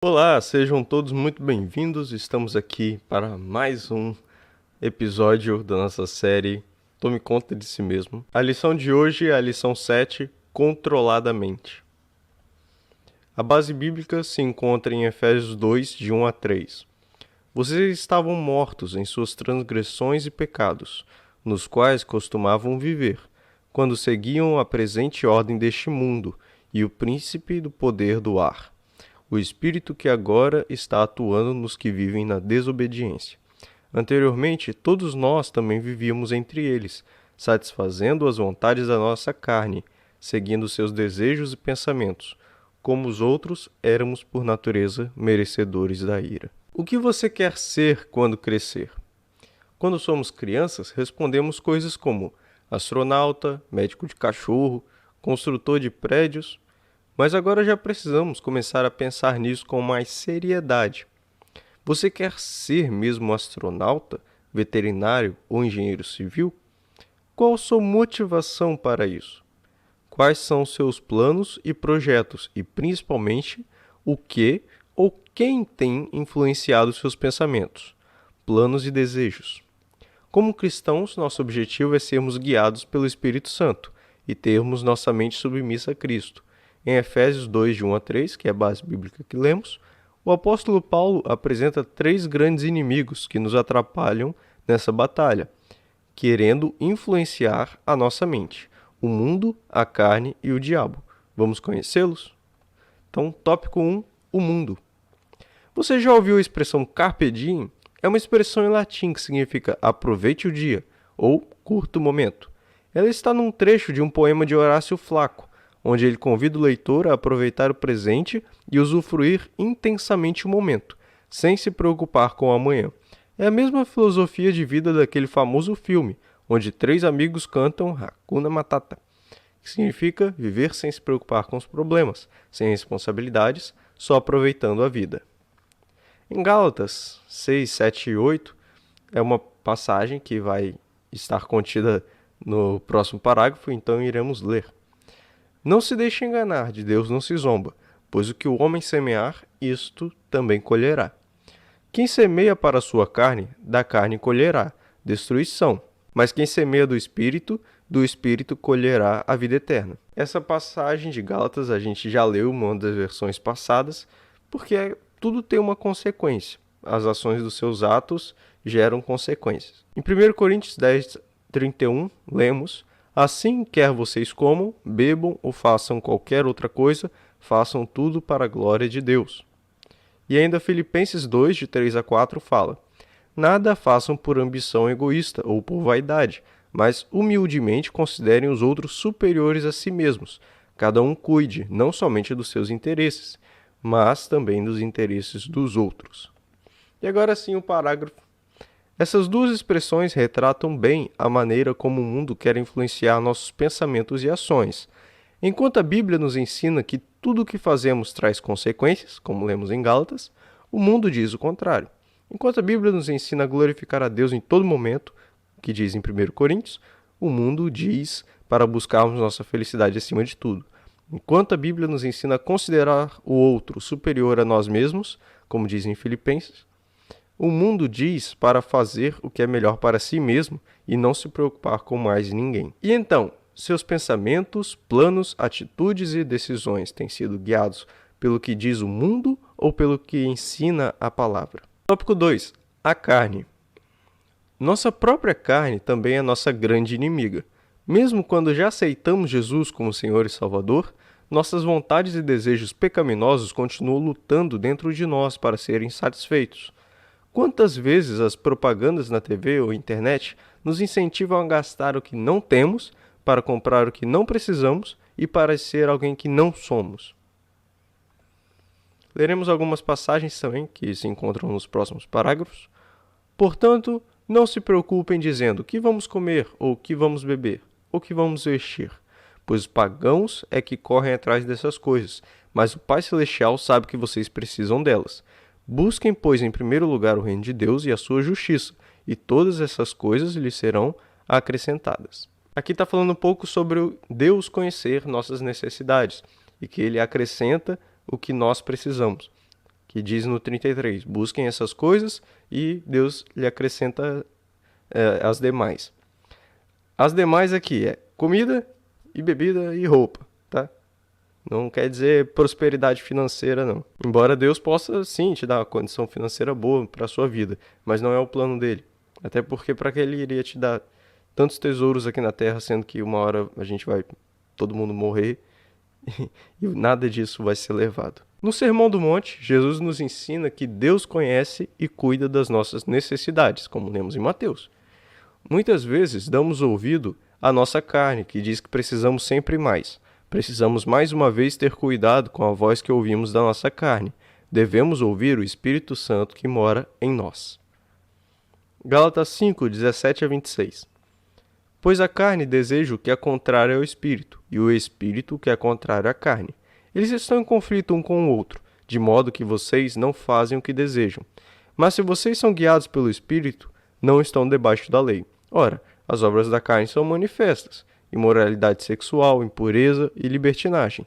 Olá, sejam todos muito bem-vindos. Estamos aqui para mais um episódio da nossa série Tome Conta de Si Mesmo. A lição de hoje é a lição 7, Controladamente. A base bíblica se encontra em Efésios 2, de 1 a 3. Vocês estavam mortos em suas transgressões e pecados, nos quais costumavam viver, quando seguiam a presente ordem deste mundo e o príncipe do poder do ar, o espírito que agora está atuando nos que vivem na desobediência. Anteriormente, todos nós também vivíamos entre eles, satisfazendo as vontades da nossa carne, seguindo seus desejos e pensamentos. Como os outros, éramos por natureza merecedores da ira. O que você quer ser quando crescer? Quando somos crianças, respondemos coisas como astronauta, médico de cachorro, construtor de prédios. Mas agora já precisamos começar a pensar nisso com mais seriedade. Você quer ser mesmo astronauta, veterinário ou engenheiro civil? Qual a sua motivação para isso? Quais são seus planos e projetos e, principalmente, o que ou quem tem influenciado seus pensamentos, planos e desejos? Como cristãos, nosso objetivo é sermos guiados pelo Espírito Santo e termos nossa mente submissa a Cristo. Em Efésios 2, de 1 a 3, que é a base bíblica que lemos, o apóstolo Paulo apresenta 3 grandes inimigos que nos atrapalham nessa batalha, querendo influenciar a nossa mente: o mundo, a carne e o diabo. Vamos conhecê-los? Então, tópico 1, o mundo. Você já ouviu a expressão carpe diem? É uma expressão em latim que significa aproveite o dia, ou curto momento. Ela está num trecho de um poema de Horácio Flaco, onde ele convida o leitor a aproveitar o presente e usufruir intensamente o momento, sem se preocupar com o amanhã. É a mesma filosofia de vida daquele famoso filme, onde 3 amigos cantam Hakuna Matata, que significa viver sem se preocupar com os problemas, sem responsabilidades, só aproveitando a vida. Em Gálatas 6, 7 e 8, é uma passagem que vai estar contida no próximo parágrafo, então iremos ler. Não se deixe enganar, de Deus não se zomba, pois o que o homem semear, isto também colherá. Quem semeia para a sua carne, da carne colherá destruição, mas quem semeia do Espírito colherá a vida eterna. Essa passagem de Gálatas a gente já leu em uma das versões passadas, porque tudo tem uma consequência. As ações dos seus atos geram consequências. Em 1 Coríntios 10, 31, lemos: assim, quer vocês comam, bebam ou façam qualquer outra coisa, façam tudo para a glória de Deus. E ainda Filipenses 2, de 3 a 4, fala: nada façam por ambição egoísta ou por vaidade, mas humildemente considerem os outros superiores a si mesmos. Cada um cuide não somente dos seus interesses, mas também dos interesses dos outros. E agora sim o parágrafo. Essas 2 expressões retratam bem a maneira como o mundo quer influenciar nossos pensamentos e ações. Enquanto a Bíblia nos ensina que tudo o que fazemos traz consequências, como lemos em Gálatas, o mundo diz o contrário. Enquanto a Bíblia nos ensina a glorificar a Deus em todo momento, que diz em 1 Coríntios, o mundo diz para buscarmos nossa felicidade acima de tudo. Enquanto a Bíblia nos ensina a considerar o outro superior a nós mesmos, como diz em Filipenses, o mundo diz para fazer o que é melhor para si mesmo e não se preocupar com mais ninguém. E então, seus pensamentos, planos, atitudes e decisões têm sido guiados pelo que diz o mundo ou pelo que ensina a palavra? Tópico 2. A carne. Nossa própria carne também é nossa grande inimiga. Mesmo quando já aceitamos Jesus como Senhor e Salvador, nossas vontades e desejos pecaminosos continuam lutando dentro de nós para serem satisfeitos. Quantas vezes as propagandas na TV ou internet nos incentivam a gastar o que não temos, para comprar o que não precisamos e para ser alguém que não somos? Leremos algumas passagens também que se encontram nos próximos parágrafos. Portanto, não se preocupem dizendo o que vamos comer, ou o que vamos beber, ou o que vamos vestir, pois os pagãos é que correm atrás dessas coisas, mas o Pai Celestial sabe que vocês precisam delas. Busquem, pois, em primeiro lugar o reino de Deus e a sua justiça, e todas essas coisas lhes serão acrescentadas. Aqui está falando um pouco sobre Deus conhecer nossas necessidades e que Ele acrescenta o que nós precisamos. que diz no 33, busquem essas coisas e Deus lhe acrescenta as demais. As demais aqui é comida e bebida e roupa, tá? Não quer dizer prosperidade financeira, não. Embora Deus possa, sim, te dar uma condição financeira boa para a sua vida, mas não é o plano dele. Até porque para que ele iria te dar tantos tesouros aqui na terra, sendo que uma hora a gente vai todo mundo morrer e nada disso vai ser levado. No Sermão do Monte, Jesus nos ensina que Deus conhece e cuida das nossas necessidades, como lemos em Mateus. Muitas vezes damos ouvido à nossa carne, que diz que precisamos sempre mais. Precisamos mais uma vez ter cuidado com a voz que ouvimos da nossa carne. Devemos ouvir o Espírito Santo que mora em nós. Gálatas 5, 17 a 26. Pois a carne deseja o que é contrário ao Espírito, e o Espírito o que é contrário à carne. Eles estão em conflito um com o outro, de modo que vocês não fazem o que desejam. Mas se vocês são guiados pelo Espírito, não estão debaixo da lei. Ora, as obras da carne são manifestas: imoralidade sexual, impureza e libertinagem,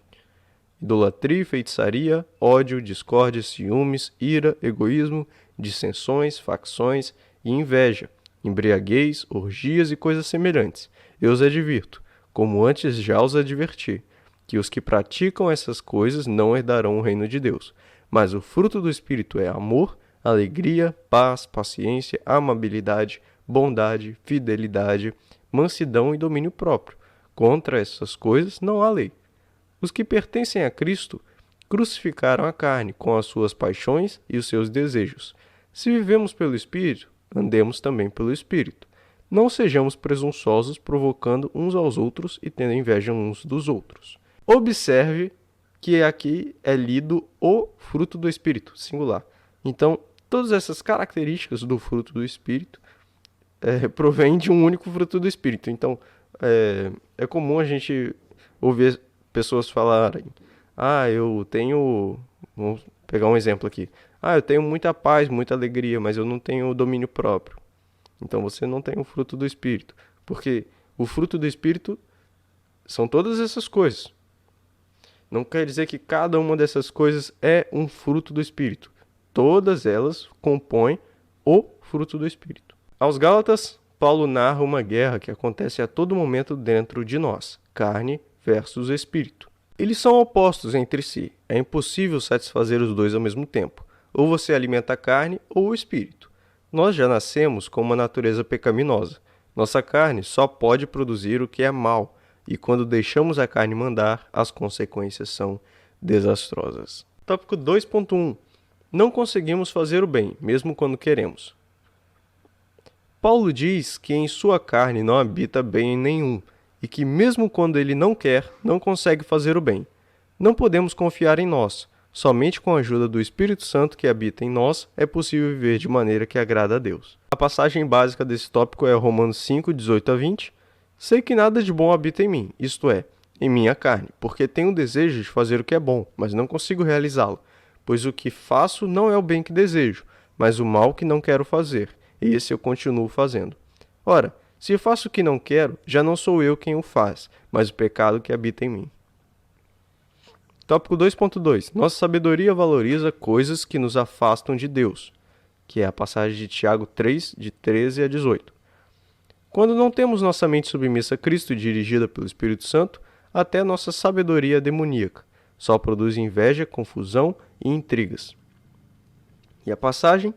idolatria, feitiçaria, ódio, discórdia, ciúmes, ira, egoísmo, dissensões, facções e inveja, embriaguez, orgias e coisas semelhantes. Eu os advirto, como antes já os adverti, que os que praticam essas coisas não herdarão o reino de Deus. Mas o fruto do Espírito é amor, alegria, paz, paciência, amabilidade, bondade, fidelidade, mansidão e domínio próprio. Contra essas coisas não há lei. Os que pertencem a Cristo crucificaram a carne com as suas paixões e os seus desejos. Se vivemos pelo Espírito, andemos também pelo Espírito. Não sejamos presunçosos, provocando uns aos outros e tendo inveja uns dos outros. Observe que aqui é lido o fruto do Espírito, singular. Então, todas essas características do fruto do Espírito provém de um único fruto do Espírito. Então, é comum a gente ouvir pessoas falarem: eu tenho... Vamos pegar um exemplo aqui. Eu tenho muita paz, muita alegria, mas eu não tenho domínio próprio. Então, você não tem o fruto do Espírito. Porque o fruto do Espírito são todas essas coisas. Não quer dizer que cada uma dessas coisas é um fruto do Espírito. Todas elas compõem o fruto do Espírito. Aos Gálatas, Paulo narra uma guerra que acontece a todo momento dentro de nós, carne versus espírito. Eles são opostos entre si, é impossível satisfazer os dois ao mesmo tempo. Ou você alimenta a carne ou o espírito. Nós já nascemos com uma natureza pecaminosa. Nossa carne só pode produzir o que é mal, e quando deixamos a carne mandar, as consequências são desastrosas. Tópico 2.1. Não conseguimos fazer o bem, mesmo quando queremos. Paulo diz que em sua carne não habita bem nenhum, e que mesmo quando ele não quer, não consegue fazer o bem. Não podemos confiar em nós. Somente com a ajuda do Espírito Santo que habita em nós é possível viver de maneira que agrada a Deus. A passagem básica desse tópico é Romanos 5, 18 a 20. Sei que nada de bom habita em mim, isto é, em minha carne, porque tenho o desejo de fazer o que é bom, mas não consigo realizá-lo. Pois o que faço não é o bem que desejo, mas o mal que não quero fazer. Esse eu continuo fazendo. Ora, se faço o que não quero, já não sou eu quem o faz, mas o pecado que habita em mim. Tópico 2.2. Nossa sabedoria valoriza coisas que nos afastam de Deus, que é a passagem de Tiago 3, de 13 a 18. Quando não temos nossa mente submissa a Cristo e dirigida pelo Espírito Santo, até nossa sabedoria é demoníaca. Só produz inveja, confusão e intrigas. E a passagem: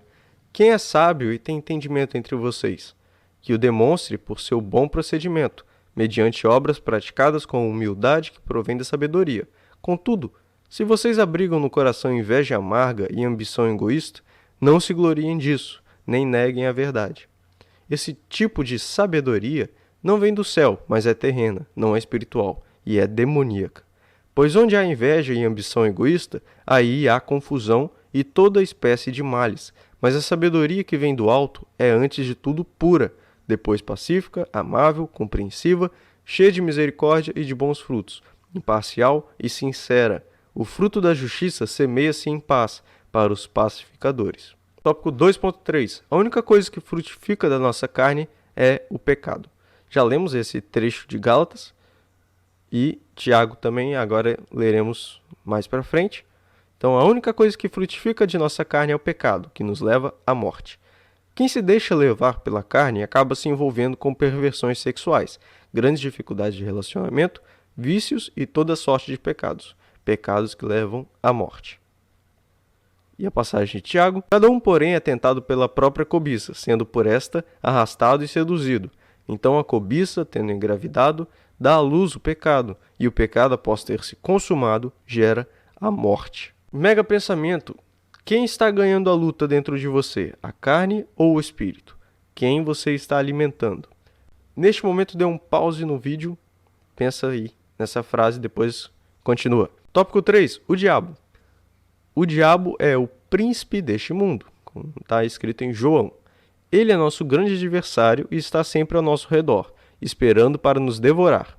quem é sábio e tem entendimento entre vocês? Que o demonstre por seu bom procedimento, mediante obras praticadas com humildade que provém da sabedoria. Contudo, se vocês abrigam no coração inveja amarga e ambição egoísta, não se gloriem disso, nem neguem a verdade. Esse tipo de sabedoria não vem do céu, mas é terrena, não é espiritual, e é demoníaca. Pois onde há inveja e ambição egoísta, aí há confusão e toda espécie de males. Mas a sabedoria que vem do alto é antes de tudo pura, depois pacífica, amável, compreensiva, cheia de misericórdia e de bons frutos, imparcial e sincera. O fruto da justiça semeia-se em paz para os pacificadores. Tópico 2.3. A única coisa que frutifica da nossa carne é o pecado. Já lemos esse trecho de Gálatas e Tiago também, agora leremos mais para frente. Então, a única coisa que frutifica de nossa carne é o pecado, que nos leva à morte. Quem se deixa levar pela carne acaba se envolvendo com perversões sexuais, grandes dificuldades de relacionamento, vícios e toda sorte de pecados, pecados que levam à morte. E a passagem de Tiago: cada um, porém, é tentado pela própria cobiça, sendo por esta arrastado e seduzido. Então a cobiça, tendo engravidado, dá à luz o pecado, e o pecado, após ter se consumado, gera a morte. Mega pensamento: quem está ganhando a luta dentro de você, a carne ou o espírito? Quem você está alimentando? Neste momento, dê um pause no vídeo, pensa aí nessa frase, depois continua. Tópico 3, o diabo. O diabo é o príncipe deste mundo, como está escrito em João. Ele é nosso grande adversário e está sempre ao nosso redor, esperando para nos devorar.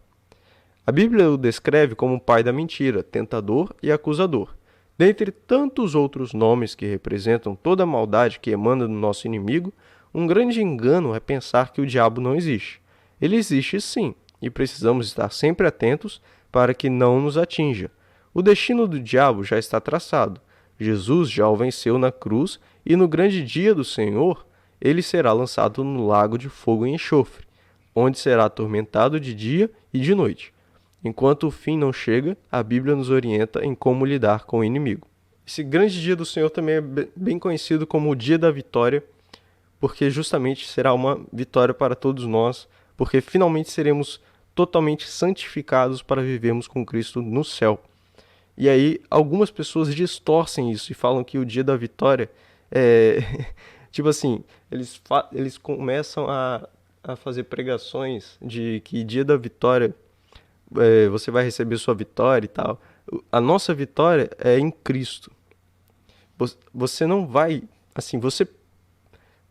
A Bíblia o descreve como o pai da mentira, tentador e acusador. Dentre tantos outros nomes que representam toda a maldade que emana do nosso inimigo, um grande engano é pensar que o diabo não existe. Ele existe sim, e precisamos estar sempre atentos para que não nos atinja. O destino do diabo já está traçado. Jesus já o venceu na cruz e no grande dia do Senhor, ele será lançado no lago de fogo e enxofre, onde será atormentado de dia e de noite. Enquanto o fim não chega, a Bíblia nos orienta em como lidar com o inimigo. Esse grande dia do Senhor também é bem conhecido como o dia da vitória, porque justamente será uma vitória para todos nós, porque finalmente seremos totalmente santificados para vivermos com Cristo no céu. E aí algumas pessoas distorcem isso e falam que o dia da vitória é... tipo assim, eles começam a fazer pregações de que dia da vitória você vai receber sua vitória e tal. A nossa vitória é em Cristo. Você não vai... Assim, você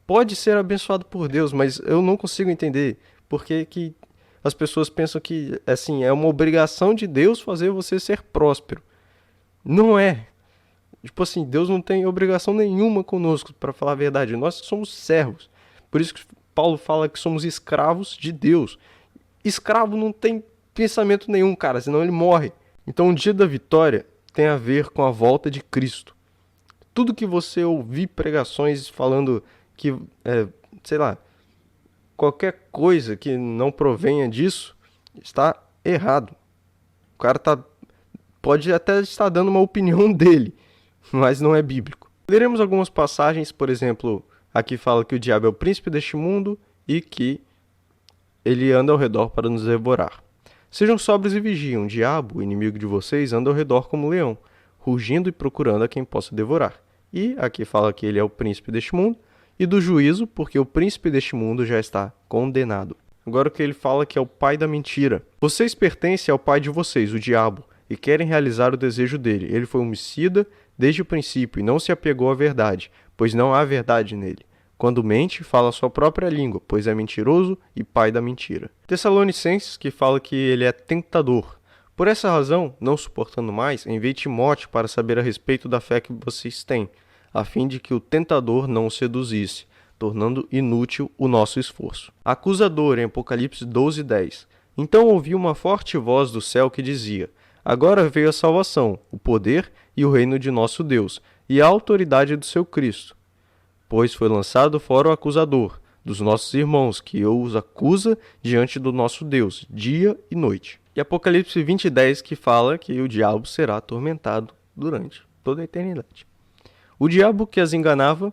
pode ser abençoado por Deus, mas eu não consigo entender porque que as pessoas pensam que assim, é uma obrigação de Deus fazer você ser próspero. Não é. Tipo assim, Deus não tem obrigação nenhuma conosco, para falar a verdade. Nós somos servos. Por isso que Paulo fala que somos escravos de Deus. Escravo não tem pensamento nenhum, cara, senão ele morre. Então o dia da vitória tem a ver com a volta de Cristo. Tudo que você ouvir pregações falando que, sei lá, qualquer coisa que não provenha disso, está errado. O cara pode até estar dando uma opinião dele, mas não é bíblico. Leremos algumas passagens, por exemplo, aqui fala que o diabo é o príncipe deste mundo e que ele anda ao redor para nos devorar. Sejam sóbrios e vigiem, o diabo, o inimigo de vocês, anda ao redor como um leão, rugindo e procurando a quem possa devorar. E aqui fala que ele é o príncipe deste mundo e do juízo, porque o príncipe deste mundo já está condenado. Agora o que ele fala que é o pai da mentira. Vocês pertencem ao pai de vocês, o diabo, e querem realizar o desejo dele. Ele foi homicida desde o princípio e não se apegou à verdade, pois não há verdade nele. Quando mente, fala a sua própria língua, pois é mentiroso e pai da mentira. Tessalonicenses, que fala que ele é tentador. Por essa razão, não suportando mais, enviei Timóteo para saber a respeito da fé que vocês têm, a fim de que o tentador não o seduzisse, tornando inútil o nosso esforço. Acusador, em Apocalipse 12:10. Então ouvi uma forte voz do céu que dizia: agora veio a salvação, o poder e o reino de nosso Deus, e a autoridade do seu Cristo. Pois foi lançado fora o acusador dos nossos irmãos, que os acusa diante do nosso Deus, dia e noite. E Apocalipse 20:10, que fala que o diabo será atormentado durante toda a eternidade. O diabo que as enganava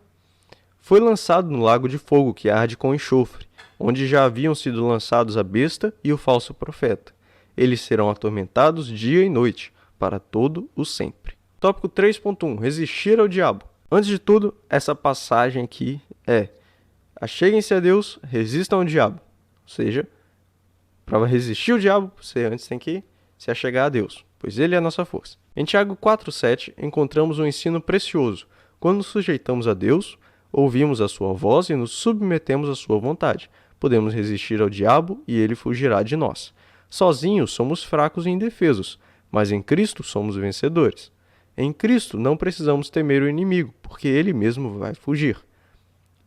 foi lançado no lago de fogo que arde com enxofre, onde já haviam sido lançados a besta e o falso profeta. Eles serão atormentados dia e noite, para todo o sempre. Tópico 3.1. Resistir ao diabo. Antes de tudo, essa passagem aqui é: acheguem-se a Deus, resistam ao diabo. Ou seja, para resistir ao diabo, você antes tem que se achegar a Deus, pois ele é a nossa força. Em Tiago 4:7, encontramos um ensino precioso. Quando nos sujeitamos a Deus, ouvimos a sua voz e nos submetemos à sua vontade. Podemos resistir ao diabo e ele fugirá de nós. Sozinhos somos fracos e indefesos, mas em Cristo somos vencedores. Em Cristo não precisamos temer o inimigo, porque ele mesmo vai fugir.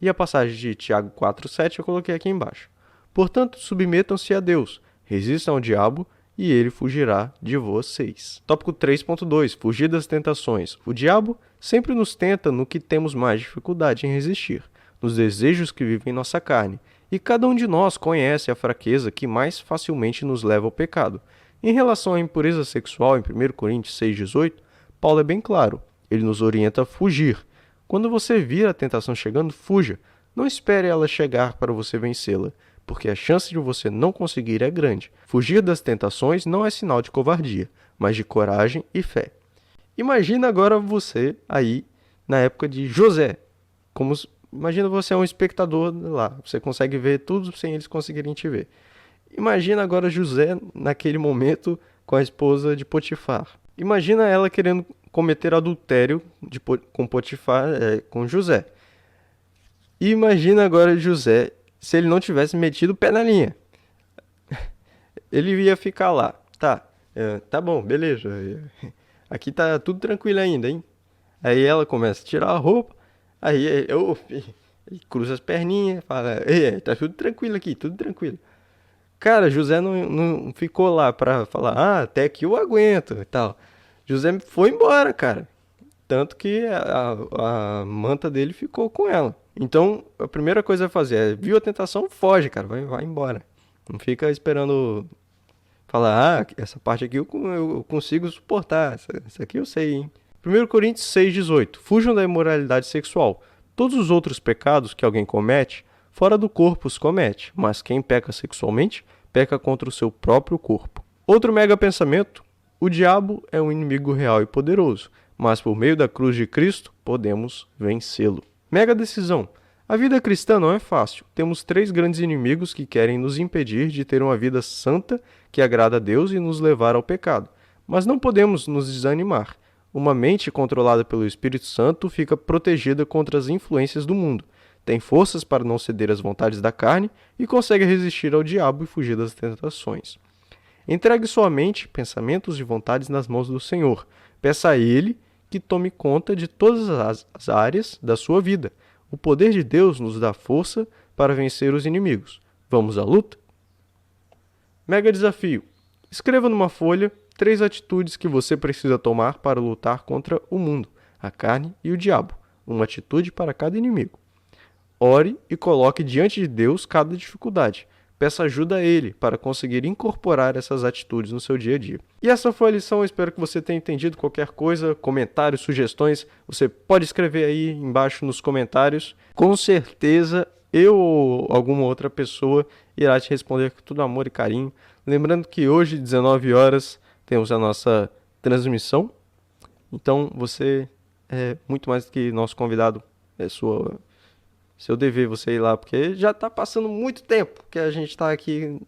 E a passagem de Tiago 4:7 eu coloquei aqui embaixo. Portanto, submetam-se a Deus, resistam ao diabo, e ele fugirá de vocês. Tópico 3.2. Fugir das tentações. O diabo sempre nos tenta no que temos mais dificuldade em resistir, nos desejos que vivem em nossa carne, e cada um de nós conhece a fraqueza que mais facilmente nos leva ao pecado. Em relação à impureza sexual, em 1 Coríntios 6,18, Paulo é bem claro. Ele nos orienta a fugir. Quando você vir a tentação chegando, fuja. Não espere ela chegar para você vencê-la, porque a chance de você não conseguir é grande. Fugir das tentações não é sinal de covardia, mas de coragem e fé. Imagina agora você aí na época de José. Imagina você é um espectador lá, você consegue ver tudo sem eles conseguirem te ver. Imagina agora José naquele momento com a esposa de Potifar. Imagina ela querendo cometer adultério com Potifar, com José. E imagina agora José se ele não tivesse metido o pé na linha. Ele ia ficar lá. Tá bom, beleza. Aqui tá tudo tranquilo ainda, hein? Aí ela começa a tirar a roupa. Aí ele cruza as perninhas, fala, tá tudo tranquilo aqui, tudo tranquilo. Cara, José não ficou lá pra falar, até que eu aguento e tal. José foi embora, cara. Tanto que a manta dele ficou com ela. Então, a primeira coisa a fazer é, viu a tentação, foge, cara, vai embora. Não fica esperando falar, essa parte aqui eu consigo suportar, essa aqui eu sei, hein. 1 Coríntios 6,18. Fujam da imoralidade sexual. Todos os outros pecados que alguém comete, fora do corpo os comete, mas quem peca sexualmente, peca contra o seu próprio corpo. Outro mega pensamento, o diabo é um inimigo real e poderoso, mas por meio da cruz de Cristo, podemos vencê-lo. Mega decisão. A vida cristã não é fácil. Temos 3 grandes inimigos que querem nos impedir de ter uma vida santa que agrada a Deus e nos levar ao pecado. Mas não podemos nos desanimar. Uma mente controlada pelo Espírito Santo fica protegida contra as influências do mundo, tem forças para não ceder às vontades da carne e consegue resistir ao diabo e fugir das tentações. Entregue sua mente, pensamentos e vontades nas mãos do Senhor. Peça a Ele que tome conta de todas as áreas da sua vida. O poder de Deus nos dá força para vencer os inimigos. Vamos à luta? Mega desafio. Escreva numa folha 3 atitudes que você precisa tomar para lutar contra o mundo, a carne e o diabo. Uma atitude para cada inimigo. Ore e coloque diante de Deus cada dificuldade. Peça ajuda a Ele para conseguir incorporar essas atitudes no seu dia a dia. E essa foi a lição, eu espero que você tenha entendido. Qualquer coisa, comentários, sugestões, você pode escrever aí embaixo nos comentários. Com certeza eu ou alguma outra pessoa irá te responder com todo amor e carinho. Lembrando que hoje, 19 horas, temos a nossa transmissão. Então você é muito mais do que nosso convidado, é seu dever você ir lá, porque já está passando muito tempo que a gente está aqui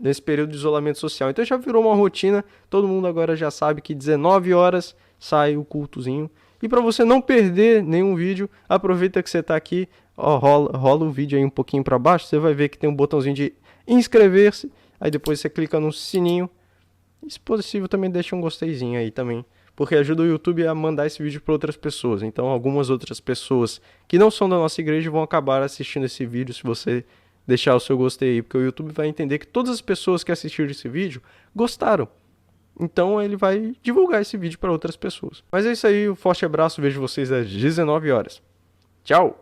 nesse período de isolamento social. Então já virou uma rotina, todo mundo agora já sabe que 19 horas sai o cultozinho. E para você não perder nenhum vídeo, aproveita que você está aqui, rola o vídeo aí um pouquinho para baixo, você vai ver que tem um botãozinho de inscrever-se, aí depois você clica no sininho, e se possível também deixa um gosteizinho aí também, porque ajuda o YouTube a mandar esse vídeo para outras pessoas. Então algumas outras pessoas que não são da nossa igreja vão acabar assistindo esse vídeo se você deixar o seu gostei aí, porque o YouTube vai entender que todas as pessoas que assistiram esse vídeo gostaram. Então ele vai divulgar esse vídeo para outras pessoas. Mas é isso aí, um forte abraço, vejo vocês às 19 horas. Tchau!